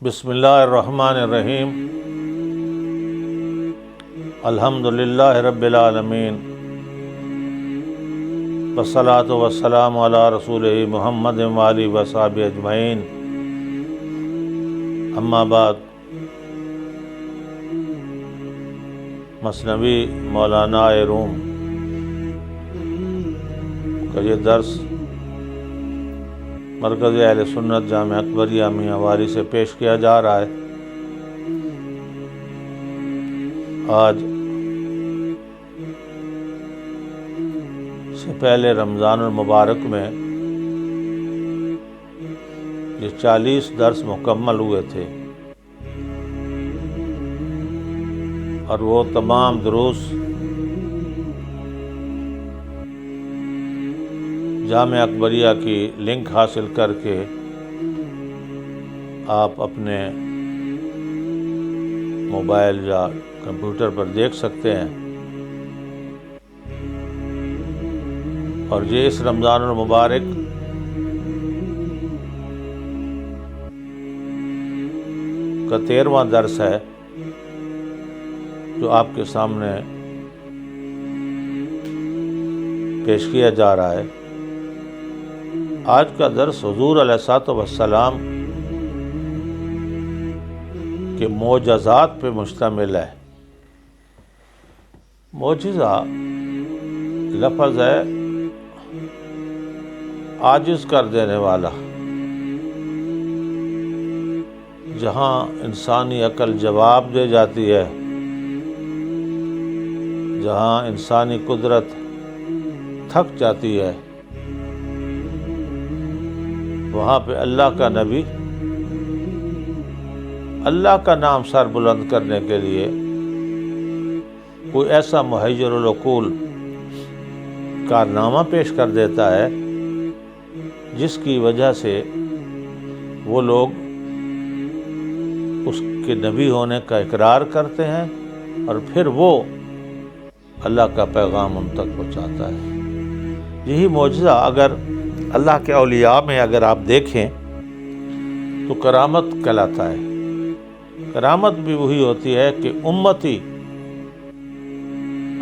بسم اللہ الرحمن الرحیم الحمدللہ رب العالمین والصلاۃ والسلام علی رسولہ محمد وآلہ وصحبہ اجمعین، اما بعد۔ مثنوی مولانا روم کا یہ درس مرکز اہل سنت جامع اکبریہ میاں والی سے پیش کیا جا رہا ہے۔ آج سے پہلے رمضان المبارک میں یہ 40 درس مکمل ہوئے تھے، اور وہ تمام دروس جامع اکبریہ کی لنک حاصل کر کے آپ اپنے موبائل یا کمپیوٹر پر دیکھ سکتے ہیں، اور یہ اس رمضان المبارک کا 13واں درس ہے جو آپ کے سامنے پیش کیا جا رہا ہے۔ آج کا درس حضور علیہ الصلوۃ والسلام کے معجزات پہ مشتمل ہے۔ معجزہ لفظ ہے عاجز کر دینے والا، جہاں انسانی عقل جواب دے جاتی ہے، جہاں انسانی قدرت تھک جاتی ہے، وہاں پہ اللہ کا نبی اللہ کا نام سر بلند کرنے کے لیے کوئی ایسا محیر العقول کارنامہ پیش کر دیتا ہے جس کی وجہ سے وہ لوگ اس کے نبی ہونے کا اقرار کرتے ہیں، اور پھر وہ اللہ کا پیغام ان تک پہنچاتا ہے۔ یہی معجزہ اگر اللہ کے اولیاء میں اگر آپ دیکھیں تو کرامت کہلاتا ہے۔ کرامت بھی وہی ہوتی ہے کہ امتی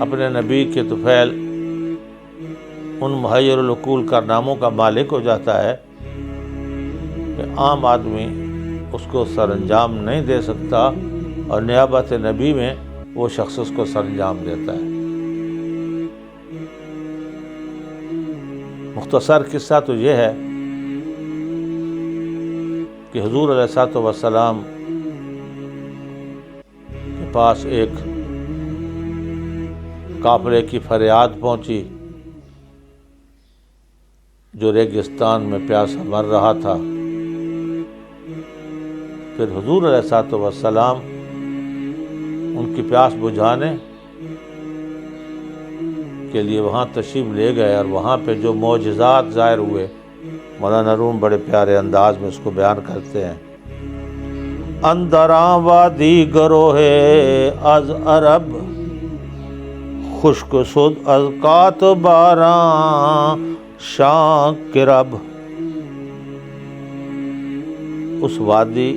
اپنے نبی کے طفیل ان محیر العقول کارناموں کا مالک ہو جاتا ہے کہ عام آدمی اس کو سر انجام نہیں دے سکتا، اور نیابت نبی میں وہ شخص اس کو سر انجام دیتا ہے۔ مختصر قصہ تو یہ ہے کہ حضور علیہ الصلوۃ والسلام کے پاس ایک قافلے کی فریاد پہنچی جو ریگستان میں پیاسا مر رہا تھا۔ پھر حضور علیہ الصلوۃ والسلام ان کی پیاس بجھانے کے لیے وہاں تشریف لے گئے، اور وہاں پہ جو معجزات ظاہر ہوئے مولانا روم بڑے پیارے انداز میں اس کو بیان کرتے ہیں۔ اندراں وادی گروہ از عرب، خشک شد از قات باراں شاں کرب۔ اس وادی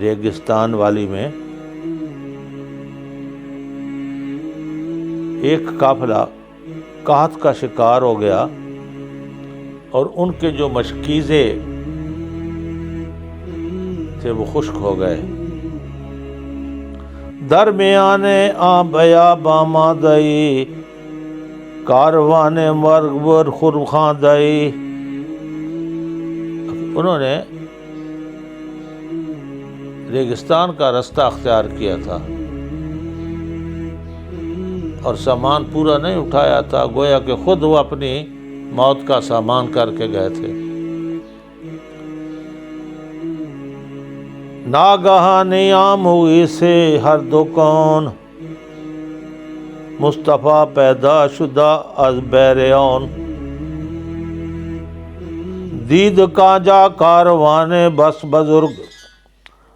ریگستان والی میں ایک قافلہ قحط کا شکار ہو گیا، اور ان کے جو مشکیزے تھے وہ خشک ہو گئے۔ درمیان آبیا باما دئی، کاروان مرگ بر خرخاں دئی۔ انہوں نے ریگستان کا رستہ اختیار کیا تھا، اور سامان پورا نہیں اٹھایا تھا، گویا کہ خود وہ اپنی موت کا سامان کر کے گئے تھے۔ ناگہاں نیام ہوئی سے ہر دکان، مصطفیٰ پیدا شدہ از بیریون۔ دید کانجا کاروان بس بزرگ،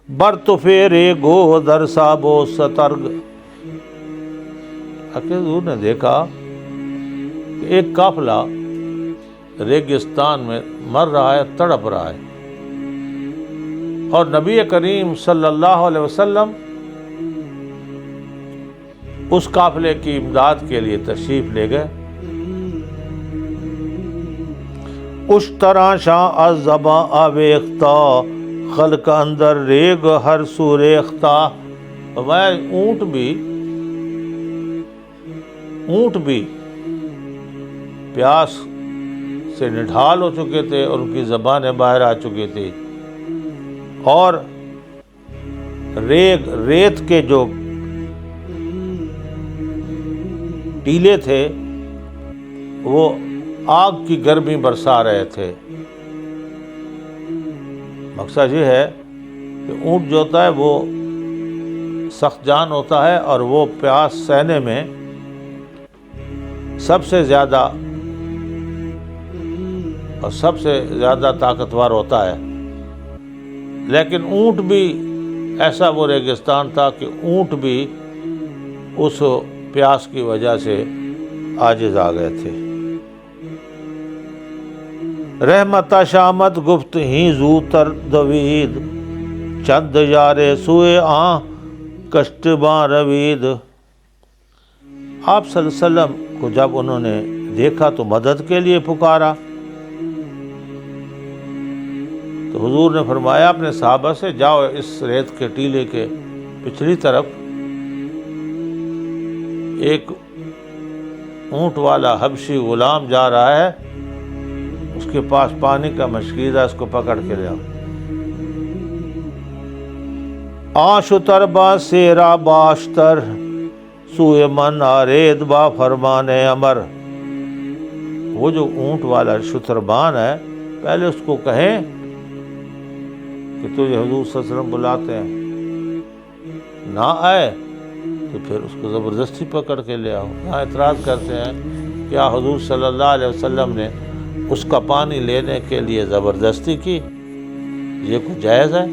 برت فیرے گو در ساب و سترگ۔ حضور نے دیکھا کہ ایک قافلہ ریگستان میں مر رہا ہے، تڑپ رہا ہے، اور نبی کریم صلی اللہ علیہ وسلم اس قافلے کی امداد کے لیے تشریف لے گئے۔ اس طرح شاہ الزباں آویختہ خلق اندر ریگ ہر سو ریختہ۔ اونٹ بھی پیاس سے نڈھال ہو چکے تھے اور ان کی زبانیں باہر آ چکی تھی، اور ریت کے جو ٹیلے تھے وہ آگ کی گرمی برسا رہے تھے۔ مقصد یہ ہے کہ اونٹ جو ہوتا ہے وہ سخت جان ہوتا ہے، اور وہ پیاس سہنے میں سب سے زیادہ طاقتور ہوتا ہے۔ لیکن اونٹ بھی ایسا وہ ریگستان تھا کہ اونٹ بھی اس پیاس کی وجہ سے عاجز آ گئے تھے۔ رحمت شامت گفت ہی زو تر دوید، چند یارے سوئے آں کشت باں روید۔ آپ صلی اللہ علیہ وسلم کو جب انہوں نے دیکھا تو مدد کے لیے پکارا، تو حضور نے فرمایا اپنے صحابہ سے، جاؤ اس ریت کے ٹیلے کے پچھلی طرف ایک اونٹ والا حبشی غلام جا رہا ہے، اس کے پاس پانی کا مشکیزہ، اس کو پکڑ کے لے آؤ۔ آشتر با سیرا باشتر سوئے من آرید با فرمان امر۔ وہ جو اونٹ والا شتربان ہے، پہلے اس کو کہیں کہ تجھے حضور صلی اللہ علیہ وسلم بلاتے ہیں، نہ آئے تو پھر اس کو زبردستی پکڑ کے لے آؤ۔ یہاں اعتراض کرتے ہیں کیا حضور صلی اللہ علیہ وسلم نے اس کا پانی لینے کے لیے زبردستی کی؟ یہ کچھ جائز ہے؟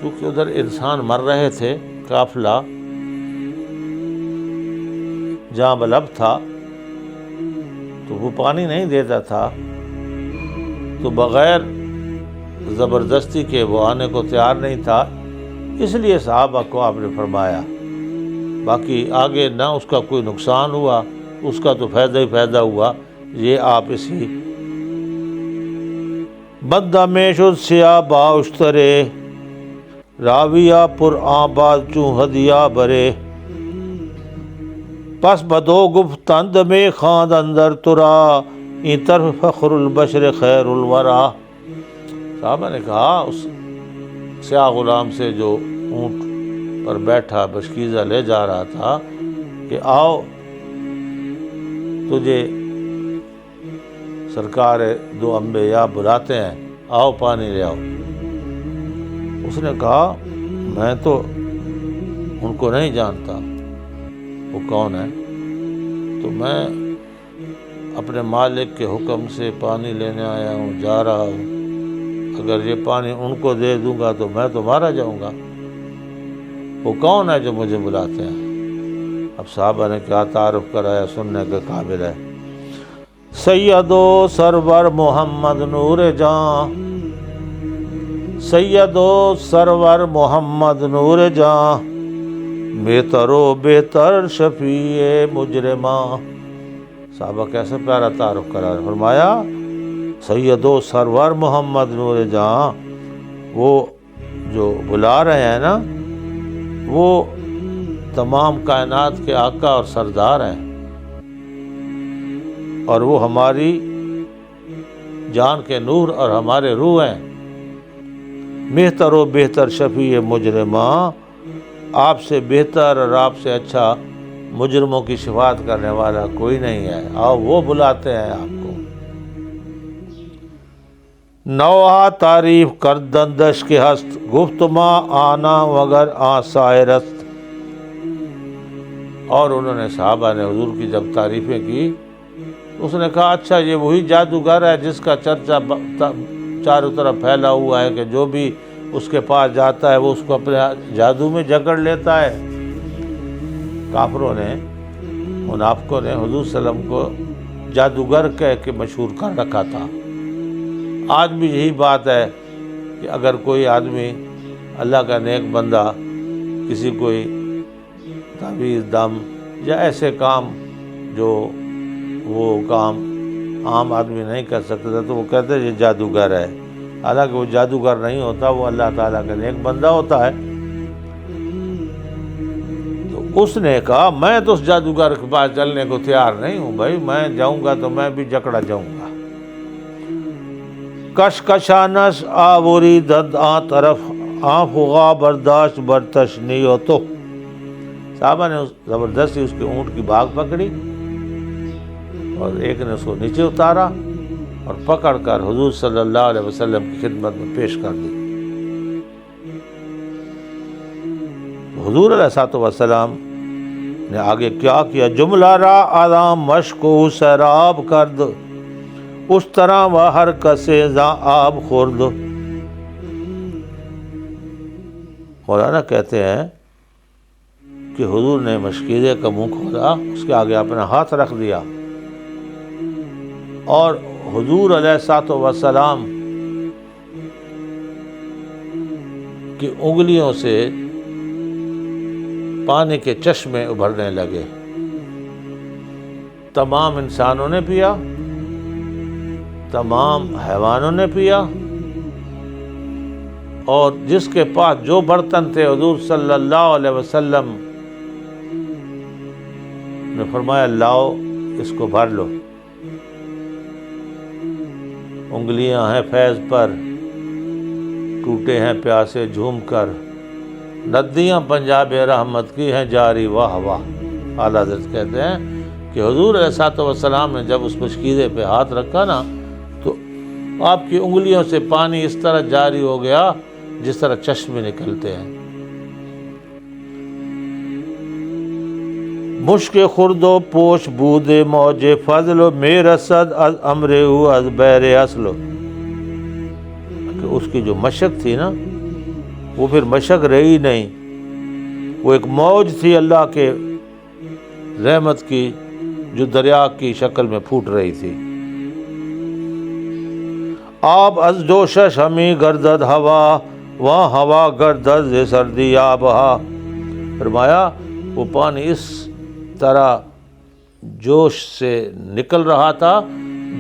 کیونکہ ادھر انسان مر رہے تھے، قافلہ جاں بلب تھا، تو وہ پانی نہیں دیتا تھا، تو بغیر زبردستی کے وہ آنے کو تیار نہیں تھا، اس لیے صحابہ کو آپ نے فرمایا۔ باقی آگے نہ اس کا کوئی نقصان ہوا، اس کا تو فائدہ ہی فائدہ ہوا۔ یہ آپ اسی بدہ میں شد سیاہ باؤشترے راویہ پر آباد چوں ہدیہ برے، پس بدو گفتند میں خاند اندر ترا این طرف فخر البشر خیر الورا۔ صحابہ نے کہا اس سیاہ غلام سے جو اونٹ پر بیٹھا بشکیزہ لے جا رہا تھا کہ آؤ تجھے سرکار دو انبیاء بلاتے ہیں، آؤ پانی لے آؤ۔ اس نے کہا میں تو ان کو نہیں جانتا، وہ کون ہے، تو میں اپنے مالک کے حکم سے پانی لینے آیا ہوں، جا رہا ہوں، اگر یہ پانی ان کو دے دوں گا تو میں تو مارا جاؤں گا، وہ کون ہے جو مجھے بلاتے ہیں؟ اب صحابہ نے کیا تعارف کرایا، سننے کے قابل ہے۔ سید و سرور محمد نور جاں، سید و سرور محمد نور جاں، بہتر و بہتر شفیع مجرماں۔ صحابہ کیسے پیارا تعارف کرا، فرمایا سید و سرور محمد نور جاں، وہ جو بلا رہے ہیں نا وہ تمام کائنات کے آقا اور سردار ہیں، اور وہ ہماری جان کے نور اور ہمارے روح ہیں۔ بہتر و بہتر شفیع مجرماں، آپ سے بہتر اور آپ سے اچھا مجرموں کی شفاعت کرنے والا کوئی نہیں ہے، آؤ وہ بلاتے ہیں آپ کو۔ نوحہ تعریف کردندش کے ہست، گفت ماں آنا وگر سائرست۔ اور انہوں نے صحابہ نے حضور کی جب تعریفیں کی، اس نے کہا اچھا یہ وہی جادوگر ہے جس کا چرچا چاروں طرف پھیلا ہوا ہے کہ جو بھی اس کے پاس جاتا ہے وہ اس کو اپنے جادو میں جکڑ لیتا ہے۔ کافروں نے، منافقوں نے حضور صلی اللہ علیہ وسلم کو جادوگر کہہ کے مشہور کر رکھا تھا۔ آج بھی یہی بات ہے کہ اگر کوئی آدمی اللہ کا نیک بندہ کسی کوئی تعویذ دم یا ایسے کام جو وہ کام عام آدمی نہیں کر سکتا تھا تو وہ کہتے ہیں یہ جادوگر ہے، حالانکہ وہ جادوگر نہیں ہوتا، وہ اللہ تعالیٰ کا نیک بندہ ہوتا ہے۔ تو اس نے کہا میں تو اس جادوگر کے پاس چلنے کو تیار نہیں ہوں بھائی، میں جاؤں گا تو میں بھی جکڑا جاؤں گا۔ کشکشانش آوری دد آ طرف آنفغا برداشت برتشنی ہو تو صحابہ نے زبردستی اس کے اونٹ کی بھاگ پکڑی اور ایک نے اس کو نیچے اتارا اور پکڑ کر حضور صلی اللہ علیہ وسلم کی خدمت میں پیش کر دی۔ حضور علیہ الصلوۃ والسلام نے آگے کیا کیا، جملہ را آرام مشق و سیراب کرد، اس طرح وہ ہر کسے زاں آب خورد۔ مولانا کہتے ہیں کہ حضور نے مشکیزے کا منہ کھولا، اس کے آگے اپنا ہاتھ رکھ دیا اور حضور علیہ الصلوۃ والسلام کی انگلیوں سے پانی کے چشمے ابھرنے لگے۔ تمام انسانوں نے پیا، تمام حیوانوں نے پیا، اور جس کے پاس جو برتن تھے حضور صلی اللہ علیہ وسلم نے فرمایا لاؤ اس کو بھر لو، انگلیاں ہیں فیض پر، ٹوٹے ہیں پیاسے جھوم کر، ندیاں پنجاب رحمت کی ہیں جاری واہ واہ۔ اعلیٰ حضرت کہتے ہیں کہ حضور علیہ الصلوۃ والسلام نے جب اس مشکیزے پہ ہاتھ رکھا نا تو آپ کی انگلیوں سے پانی اس طرح جاری ہو گیا جس طرح چشمے نکلتے ہیں۔ مشک خرد و پوش بود موج فضل و میرسد از امر او از بیر اصل۔ کہ اس کی جو مشق تھی نا وہ پھر مشق رہی نہیں، وہ ایک موج تھی اللہ کے رحمت کی جو دریا کی شکل میں پھوٹ رہی تھی۔ آب از جوشش ہمیں گردد ہوا، وہاں ہوا گردد ز سردی آبہا۔ فرمایا وہ پانی اس طرح جوش سے نکل رہا تھا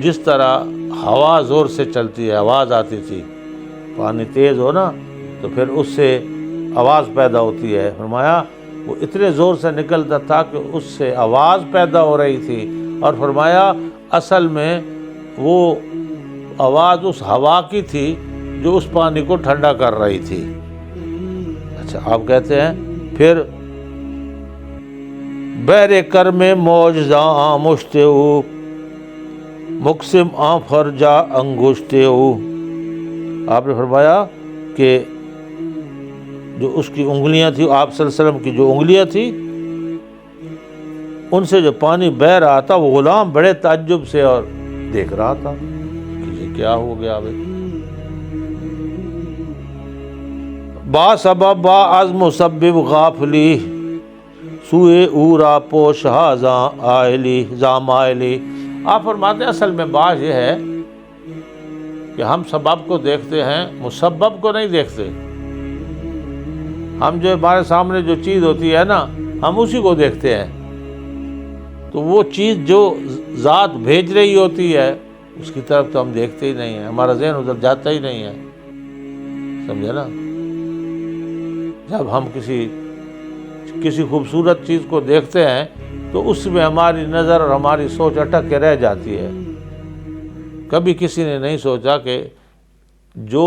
جس طرح ہوا زور سے چلتی ہے، آواز آتی تھی، پانی تیز ہو نا تو پھر اس سے آواز پیدا ہوتی ہے۔ فرمایا وہ اتنے زور سے نکلتا تھا کہ اس سے آواز پیدا ہو رہی تھی، اور فرمایا اصل میں وہ آواز اس ہوا کی تھی جو اس پانی کو ٹھنڈا کر رہی تھی۔ اچھا آپ کہتے ہیں پھر بیر کر میں موج زاں آمشتے ہو، مقسم آں فرجا انگشتے ہو۔ آپ نے فرمایا کہ جو اس کی انگلیاں تھیں، آپ صلی اللہ علیہ وسلم کی جو انگلیاں تھیں ان سے جو پانی بہہ رہا تھا، وہ غلام بڑے تعجب سے اور دیکھ رہا تھا کہ یہ کیا ہو گیا بھائی۔ با سبب با از مسبب غافلی، سوئے اورا پوشہا زاں آئلی زاں مائلی۔ آپ فرماتے ہیں اصل میں بات یہ ہے کہ ہم سبب کو دیکھتے ہیں، مسبب کو نہیں دیکھتے۔ ہم جو ہمارے سامنے جو چیز ہوتی ہے نا ہم اسی کو دیکھتے ہیں، تو وہ چیز جو ذات بھیج رہی ہوتی ہے اس کی طرف تو ہم دیکھتے ہی نہیں ہیں، ہمارا ذہن ادھر جاتا ہی نہیں ہے، سمجھے نا۔ جب ہم کسی خوبصورت چیز کو دیکھتے ہیں تو اس میں ہماری نظر اور ہماری سوچ اٹک کے رہ جاتی ہے۔ کبھی کسی نے نہیں سوچا کہ جو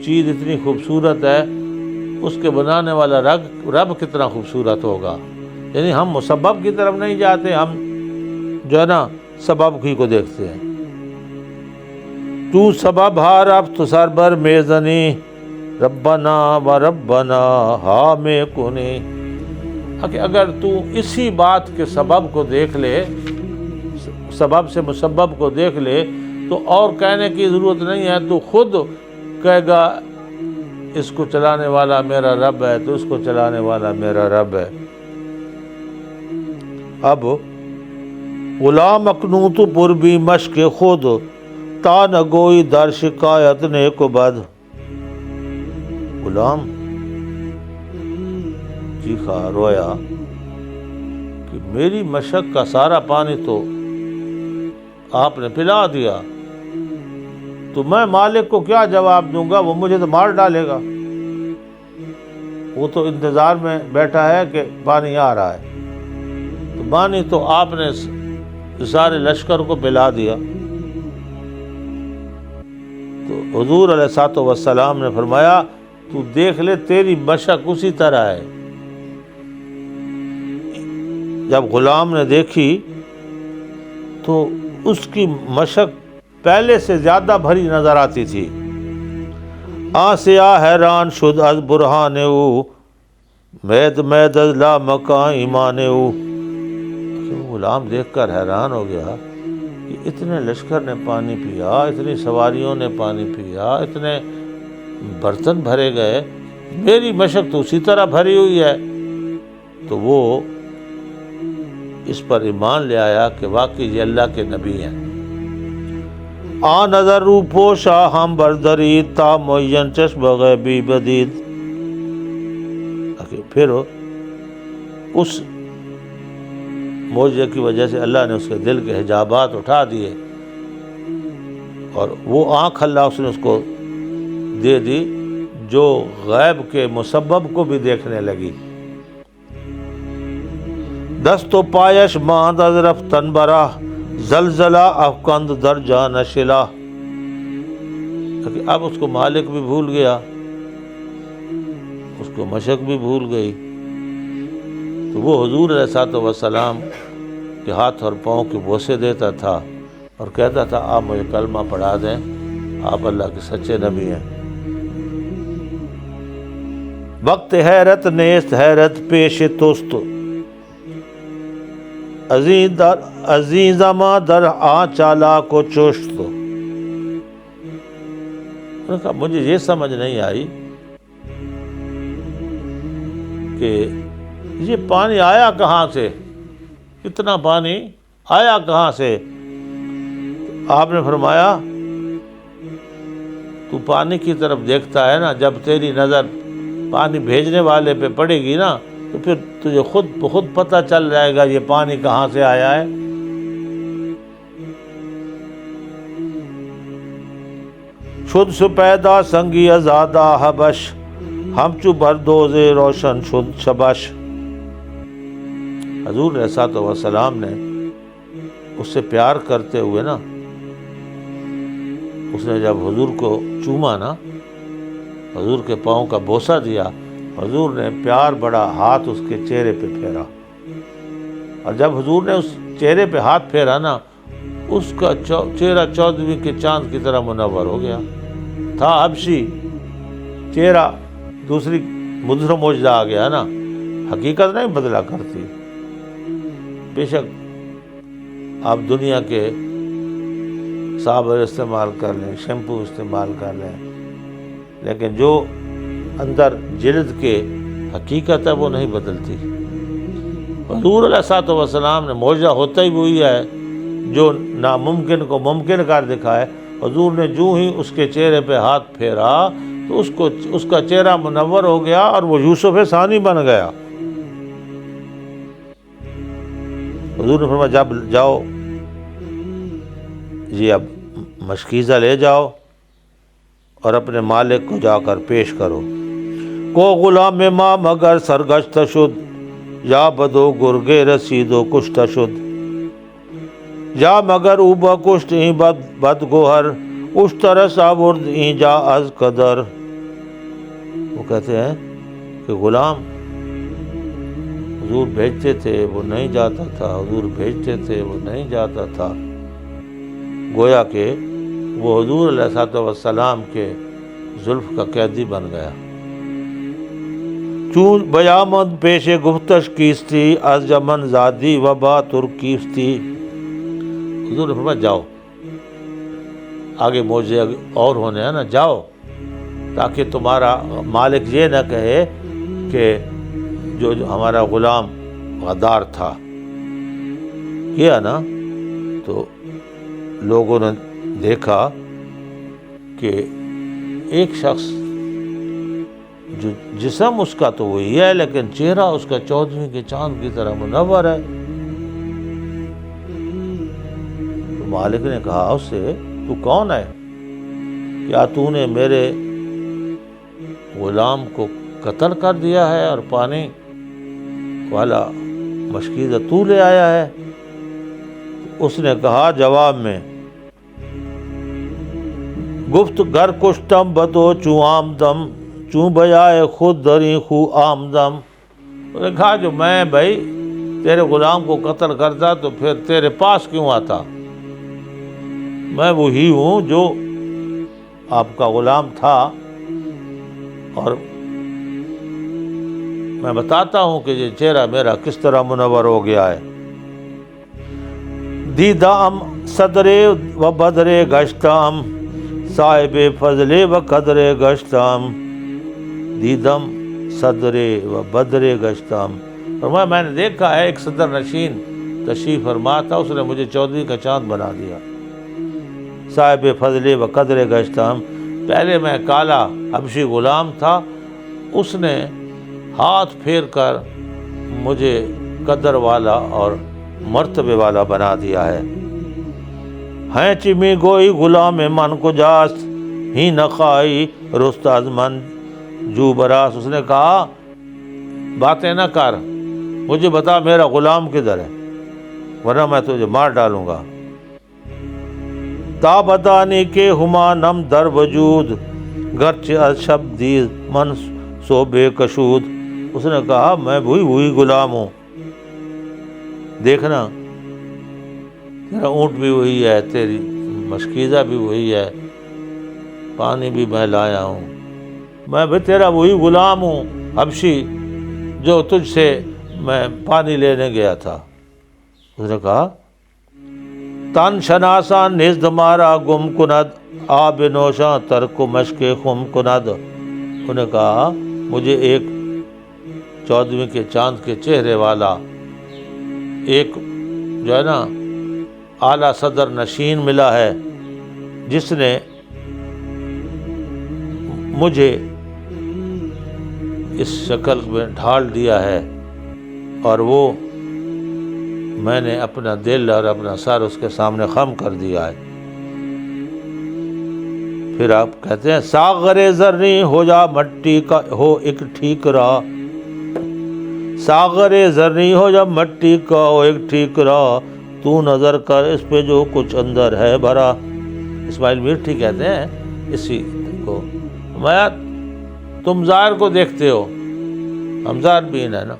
چیز اتنی خوبصورت ہے اس کے بنانے والا رب کتنا خوبصورت ہوگا۔ یعنی ہم مسبب کی طرف نہیں جاتے، ہم جو ہے نا سبب ہی کو دیکھتے ہیں۔ تو سبب ہا رفت سر بر میزنی، ربنا و ربنا ہا میں کنی۔ کہ اگر تو اسی بات کے سبب کو دیکھ لے، سبب سے مسبب کو دیکھ لے تو اور کہنے کی ضرورت نہیں ہے، تو خود کہے گا اس کو چلانے والا میرا رب ہے، تو اس کو چلانے والا میرا رب ہے۔ اب غلام اکنوت پر بھی مشق خود، تا نگوئی در شکایت نیک بد۔ غلام چیخا، رویا کہ میری مشق کا سارا پانی تو آپ نے پلا دیا، تو میں مالک کو کیا جواب دوں گا؟ وہ مجھے تو مار ڈالے گا، وہ تو انتظار میں بیٹھا ہے کہ پانی آ رہا ہے، تو پانی تو آپ نے سارے لشکر کو پلا دیا۔ تو حضور علیہ الصلوۃ والسلام نے فرمایا تو دیکھ لے تیری مشق اسی طرح ہے۔ جب غلام نے دیکھی تو اس کی مشق پہلے سے زیادہ بھری نظر آتی تھی۔ آسیا حیران شد از برہان او، مید مید از لا مکان ایمان او۔ غلام دیکھ کر حیران ہو گیا کہ اتنے لشکر نے پانی پیا، اتنی سواریوں نے پانی پیا، اتنے برتن بھرے گئے، میری مشق تو اسی طرح بھری ہوئی ہے۔ تو وہ اس پر ایمان لے آیا کہ واقعی یہ اللہ کے نبی ہیں۔ آ نظر رو پوشا ہم بردرید، تا معین چشم غیبی بدید۔ پھر اس معجزے کی وجہ سے اللہ نے اس کے دل کے حجابات اٹھا دیے، اور وہ آنکھ اللہ اس نے اس کو دے دی جو غیب کے مسبب کو بھی دیکھنے لگی۔ دست و پایش ماند از رفتن برا، زلزلہ افکند در جان شلا۔ اب اس کو مالک بھی بھول گیا، اس کو مشق بھی بھول گئی، تو وہ حضور علیہ الصلوۃ والسلام کے ہاتھ اور پاؤں کے بوسے دیتا تھا اور کہتا تھا آپ مجھے کلمہ پڑھا دیں، آپ اللہ کے سچے نبی ہیں۔ وقت حیرت نیست حیرت پیش توست، عزیزما در آ چالا کو چوشت۔ انہوں نے کہا مجھے یہ سمجھ نہیں آئی کہ یہ پانی آیا کہاں سے، اتنا پانی آیا کہاں سے؟ آپ نے فرمایا تو پانی کی طرف دیکھتا ہے نا، جب تیری نظر پانی بھیجنے والے پہ پڑے گی نا تو پھر تجھے خود بخود پتہ چل جائے گا یہ پانی کہاں سے آیا ہے۔ شد سپیدا سنگی ازادہ حبش، ہمچو بردوز روشن شد شبش۔ حضور علیہ الصلوۃ والسلام نے اس سے پیار کرتے ہوئے نا، اس نے جب حضور کو چوما نا، حضور کے پاؤں کا بوسہ دیا، حضور نے پیار بڑا ہاتھ اس کے چہرے پہ پھیرا، اور جب حضور نے اس چہرے پہ ہاتھ پھیرا نا، اس کا چہرہ 14ویں کے چاند کی طرح منور ہو گیا تھا۔ حبشی چہرہ دوسری مدھر معجزہ آ گیا نا، حقیقت نہیں بدلا کرتی۔ بے شک آپ دنیا کے صابر استعمال کر لیں، شیمپو استعمال کر لیں، لیکن جو اندر جلد کے حقیقت ہے وہ نہیں بدلتی۔ حضور علیہ الصلوۃ والسلام نے معجزہ ہوتا ہی وہی ہے جو ناممکن کو ممکن کر دکھائے۔ حضور نے جو ہی اس کے چہرے پہ ہاتھ پھیرا تو اس کا چہرہ منور ہو گیا اور وہ یوسف ثانی بن گیا۔ حضور نے فرمایا جب جاؤ جی اب مشکیزہ لے جاؤ اور اپنے مالک کو جا کر پیش کرو۔ کو غلام ما مگر سرگشت شد، یا بدو گرگے رسید و کشت شد۔ یا مگر او بکشت این بد گوہر، اشترس آورد این جا از قدر۔ وہ کہتے ہیں کہ غلام حضور بھیجتے تھے وہ نہیں جاتا تھا، حضور بھیجتے تھے وہ نہیں جاتا تھا، گویا کہ وہ حضور علیہ الصلوۃ والسلام کے زلف کا قیدی بن گیا۔ چون بیامد پیش گفتش کیستی، از جمن زادی وبا ترکیستی۔ حضور نے فرمایا جاؤ، آگے معجزے اور ہونے ہیں نا، جاؤ تاکہ تمہارا مالک یہ نہ کہے کہ جو ہمارا غلام غدار تھا کیا نا۔ تو لوگوں نے دیکھا کہ ایک شخص جو جسم اس کا تو وہی ہے، لیکن چہرہ اس کا 14ویں کے چاند کی طرح منور ہے۔ تو مالک نے کہا اس سے تو کون ہے؟ کیا تو نے میرے غلام کو قتل کر دیا ہے اور پانی والا مشکیزہ تو لے آیا ہے؟ اس نے کہا جواب میں، گفت گر کشتم بدو چوں آمدم چوں بجائے خود دری خو آمدم۔ اس نے کہا جو میں بھائی تیرے غلام کو قتل کرتا تو پھر تیرے پاس کیوں آتا؟ میں وہی ہوں جو آپ کا غلام تھا، اور میں بتاتا ہوں کہ یہ چہرہ میرا کس طرح منور ہو گیا ہے۔ دیدام صدرے و بدرے گشتام صاحب فضلے و قدرے گشتام، دیدم صدرے و بدرے گشتام۔ فرمایا میں نے دیکھا ہے ایک صدر نشین تشریف فرما تھا، اس نے مجھے 14ویں کا چاند بنا دیا۔ صاحب فضلے و قدرے گشتام، پہلے میں کالا حبشی غلام تھا، اس نے ہاتھ پھیر کر مجھے قدر والا اور مرتبے والا بنا دیا ہے۔ ہیں چمی گوئی غلام من کو جاست ہی نخائی رست از من جو براس۔ اس نے کہا باتیں نہ کر، مجھے بتا میرا غلام کدھر ہے، ورنہ میں تجھے مار ڈالوں گا۔ تا بدانی کے ہما نم در وجود گرچ از شب دید من سو بے کشود۔ اس نے کہا میں وہی غلام ہوں، دیکھنا تیرا اونٹ بھی وہی ہے، تیری مشکیزہ بھی وہی ہے، پانی بھی میں لایا ہوں، میں بھی تیرا وہی غلام ہوں حبشی جو تجھ سے میں پانی لینے گیا تھا۔ اس نے کہا تن شناسا نزد مارا گم کند آب نوشاں ترک مشق خم کند۔ انہوں نے کہا مجھے ایک 14ویں کے چاند کے چہرے والا ایک جو ہے نا اعلیٰ صدر نشین ملا ہے، جس نے مجھے اس شکل میں ڈھال دیا ہے، اور وہ میں نے اپنا دل اور اپنا سر اس کے سامنے خم کر دیا ہے۔ پھر آپ کہتے ہیں ساغر زرنی ہو جا مٹی کا ہو ایک ٹھیکرا، ساغر زرنی ہو جا مٹی کا ہو ایک ٹھیکرا، تو نظر کر اس پہ جو کچھ اندر ہے بھرا۔ اسماعیل میرٹھی کہتے ہیں اسی کو، میں تم ظاہر کو دیکھتے ہو، ہم ظاہر بین ہے نا،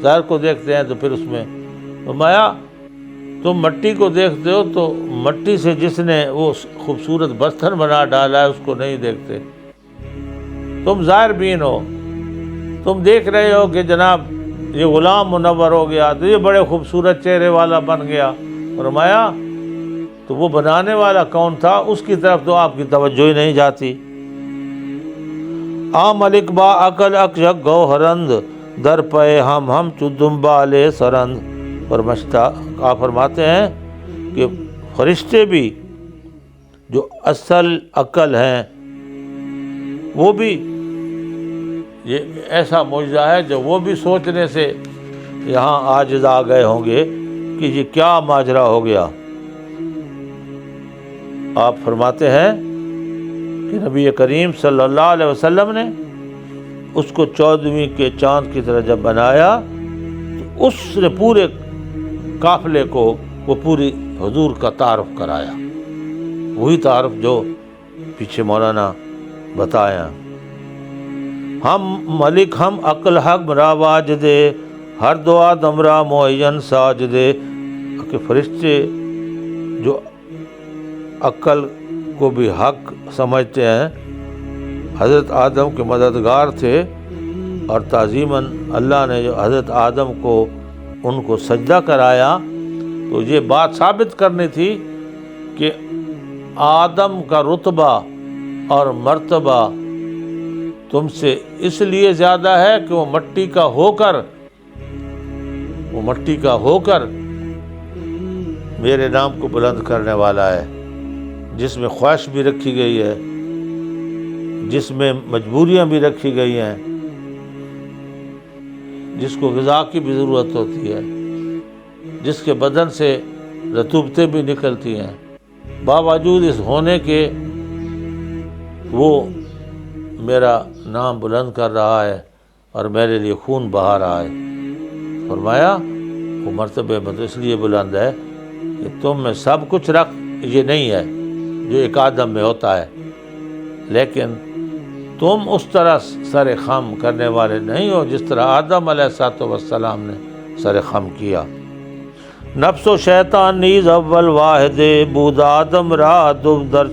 ظاہر کو دیکھتے ہیں تو پھر اس میں مایا تم مٹی کو دیکھتے ہو تو مٹی سے جس نے وہ خوبصورت برتن بنا ڈالا ہے اس کو نہیں دیکھتے، تم ظاہر بین ہو، تم دیکھ رہے ہو کہ جناب یہ غلام منور ہو گیا تو یہ بڑے خوبصورت چہرے والا بن گیا، فرمایا تو وہ بنانے والا کون تھا اس کی طرف تو آپ کی توجہ ہی نہیں جاتی۔ آ ملک با عقل اکشک گوہرند در پے ہم چدم بالے سرند۔ آپ فرماتے ہیں کہ فرشتے بھی جو اصل عقل ہیں وہ بھی یہ ایسا معجزہ ہے جو وہ بھی سوچنے سے یہاں عاجز آ گئے ہوں گے کہ یہ کیا ماجرا ہو گیا۔ آپ فرماتے ہیں کہ نبی کریم صلی اللہ علیہ وسلم نے اس کو 14ویں کے چاند کی طرح جب بنایا تو اس نے پورے قافلے کو وہ پوری حضور کا تعارف کرایا، وہی تعارف جو پیچھے مولانا بتایا۔ ہم ملک ہم عقل حق را واج دے ہر دعا دمرا معین ساج دے، کہ فرشتے جو عقل کو بھی حق سمجھتے ہیں، حضرت آدم کے مددگار تھے، اور تعظیماً اللہ نے جو حضرت آدم کو ان کو سجدہ کرایا تو یہ بات ثابت کرنی تھی کہ آدم کا رتبہ اور مرتبہ تم سے اس لیے زیادہ ہے کہ وہ مٹی کا ہو کر میرے نام کو بلند کرنے والا ہے، جس میں خواہش بھی رکھی گئی ہے، جس میں مجبوریاں بھی رکھی گئی ہیں، جس کو غذا کی بھی ضرورت ہوتی ہے، جس کے بدن سے رطوبتیں بھی نکلتی ہیں، باوجود اس ہونے کے وہ میرا نام بلند کر رہا ہے اور میرے لیے خون بہا رہا ہے۔ فرمایا وہ مرتبہ مطلب اس لیے بلند ہے کہ تم میں سب کچھ رکھ یہ نہیں ہے جو ایک آدم میں ہوتا ہے، لیکن تم اس طرح سر خم کرنے والے نہیں ہو جس طرح آدم علیہ السلام نے سر خم کیا۔ نفس و شیطان نیز اول واحد بود آدم را دو در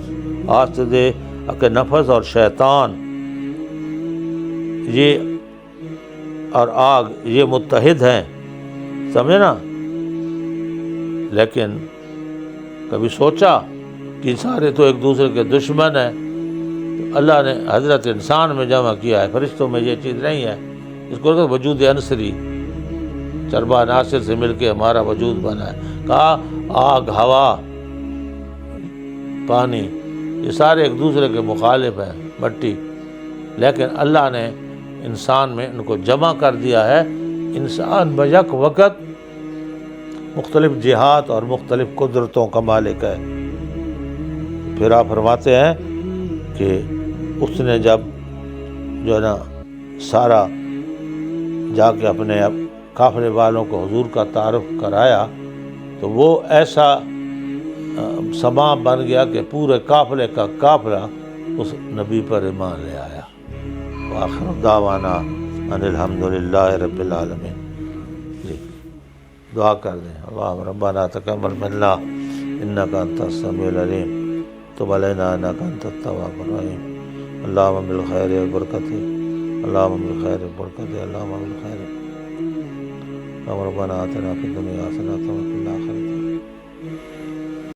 آست دے، کہ نفس اور شیطان یہ اور آگ یہ متحد ہیں، سمجھے نا؟ لیکن کبھی سوچا کہ سارے تو ایک دوسرے کے دشمن ہیں، تو اللہ نے حضرت انسان میں جمع کیا ہے، فرشتوں میں یہ چیز نہیں ہے۔ اس کو وجود عنصری، چربا عناصر سے مل کے ہمارا وجود بنا ہے۔ کہا آگ، ہوا، پانی یہ سارے ایک دوسرے کے مخالف ہیں، مٹی، لیکن اللہ نے انسان میں ان کو جمع کر دیا ہے۔ انسان بیک وقت مختلف جہات اور مختلف قدرتوں کا مالک ہے۔ پھر آپ فرماتے ہیں کہ اس نے جب جو ہے نا سارا جا کے اپنے قافلے والوں کو حضور کا تعارف کرایا تو وہ ایسا سما بن گیا کہ پورے قافلے کا قافلہ اس نبی پر ایمان لے آیا۔ وآخر دعوانا ان الحمدللہ رب العالمین۔ جی دعا کر دیں۔ اللہم ربنا تقبل منا انک انت السمیع العلیم تب علینا انک انت التواب الرحیم۔ اللہم بالخیر والبرکت، اللہم بالخیر والبرکت، اللہم بالخیر۔ ربنا آتنا فی الدنیا حسنۃ